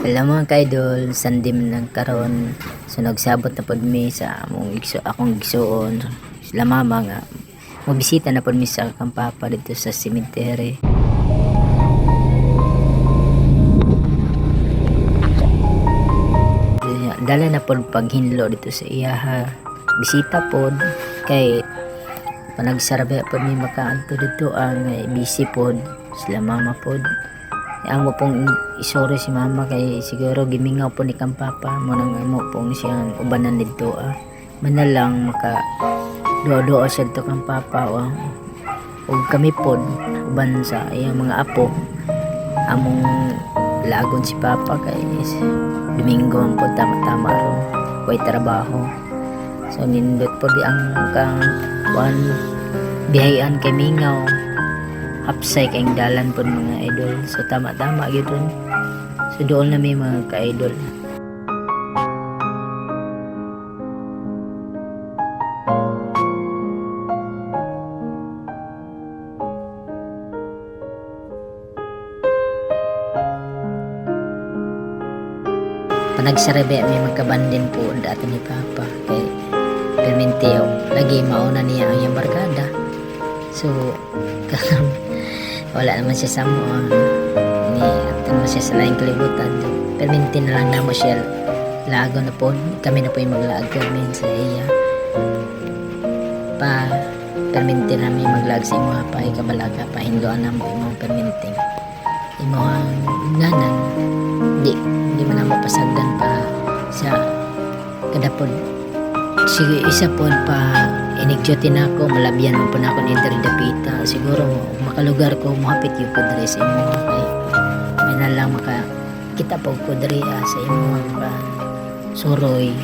Alam mga ka-idol, sandim nagkaroon. So nagsabot na pod mi sa akong igsuon. Sila mama nga mabisita na pod mi sa akong papa dito sa cemetery. Dala na pod paghinlo dito sa iyaha. Bisita pod kay panagsarabe pod mi makaadto dito ang busy pod sila mama pod. Ang mo pong isore si mama kay siguro gimingaw po ni kang papa mo nang mo pong siyang ubanan dito manalang maka do siya to kang papa ug kami pod uban sa iyang mga apo among lagon si papa kay Domingo ang pod tama ro way trabaho so nindot po di ang kang bihayan kay mingaw hapsay kayong dalan po mga idol. So tama-tama gitu. So doon na may mga ka-idol. Panagsarabe may magkabandin po dati ni Papa kay Permenteo. Lagi mauna niya ang iyang barkada. So wala naman siya sa mo ni at naman siya sa laing kalibutan perminti na lang namo siya lago na po kami na po yung maglaag kami sa iya pa perminti namin maglaag sa imo pa ikabalaga pa hinloan na mo imong perminti imong nanan di man na mapasagdan pa sa kadapod sige isa po pa inigjutin ako malabyan mo po na ako ni Dapita siguro makalugar ko mohapit yung kudre sa imo kay may na lang maka kita po kudre sa imo pa suroy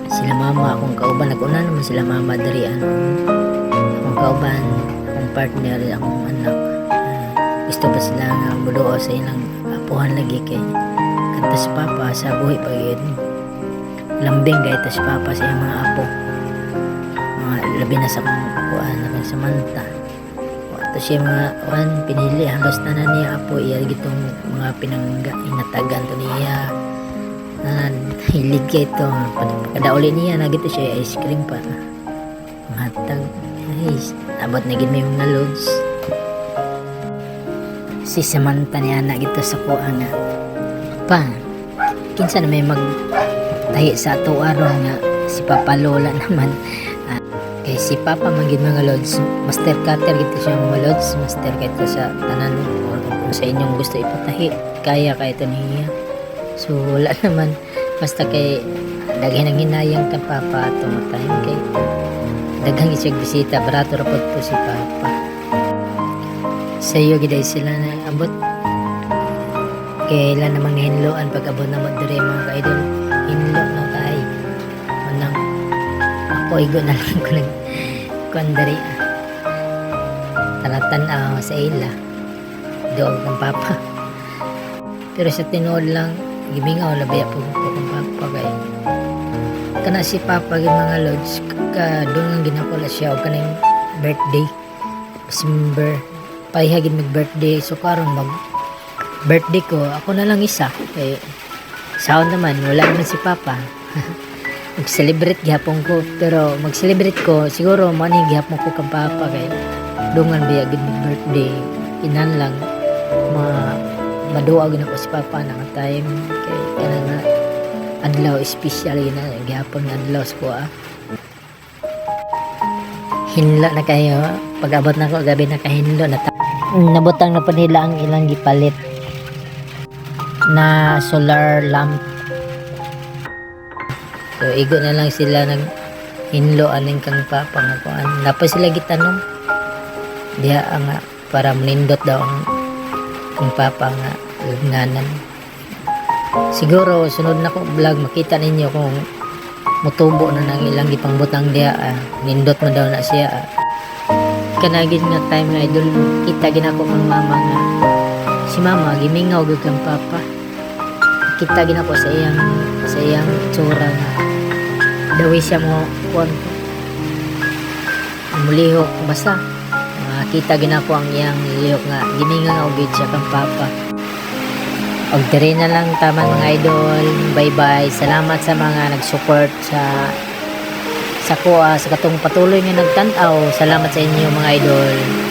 sila mama akong kauban naguna naman sila mama dari akong kauban akong partner akong anak gusto ba sila nga muduo sa ilang apuhan lagi kay kanta si papa sa buhay pagid lambing kay tas papa sa mga apo labi na sa kuan na sa manta wato siya mga kuan pinili halos tanan niya apo iya gitong mga pinangga inatagan to niya hilig kay ito kada uli niya na gito siya ice cream pa matag guys abot na gid may mga loads si Samantha niya na gito sa kuan nga pa kinsa na may magtahi sa ato aron nga si Papa Lola naman kay si Papa magid mga lods master cutter gito siya mga lods master kito sa tanan or kung sa inyong gusto ipatahi kaya ito niya so wala naman basta kay daghan ang hinayang kang Papa tumatay kay daghang isig bisita barato ra po si Papa sa iyo giday sila na abot kay ilan namang hinloan pag abot na mo dire mga kaidol hinlo na kay manang ako igo na lang ko nagkondari talatan sa ila doon ng Papa pero sa tinuod lang gimingaw labaya po ng Papa kay kana si Papa gid mga lods ka doon ang ginakula siya o kanang birthday December pahihagid mag birthday so karon mag birthday ko ako na lang isa kay sound naman wala naman si Papa mag-celebrate gihapon ko pero mag-celebrate ko siguro maning gihapon ko kang Papa kay dungan biya gid birthday inan lang maduwa gid ako si Papa na time kay kana nga adlaw special na gihapon nga adlaw ko hinla na kayo pag abot na ko gabi na kahinlo na nabutang na pa nila ang ilang gipalit na solar lamp so igo na lang sila nag hinlo aning kang Papa nga kuan napa sila gitanong diha nga para manindot daw ang kang Papa nga nganan siguro sunod na ko vlog makita ninyo kung mutubo na nang ilang gipangbutang diha nindot man daw na siya kanagin nga time nga idol kita ginako kang mama nga si mama gimingaw gud kang Papa kita ginako sa iyang tsura nga dawi siya mo kuan mulihok basta kita ginako ang iyang lihok nga gimingaw gid siya kang Papa Og diri na lang taman mga idol. Bye-bye. Salamat sa mga nag-support sa kuha sa katong patuloy nga nagtan-aw. Salamat sa inyo mga idol.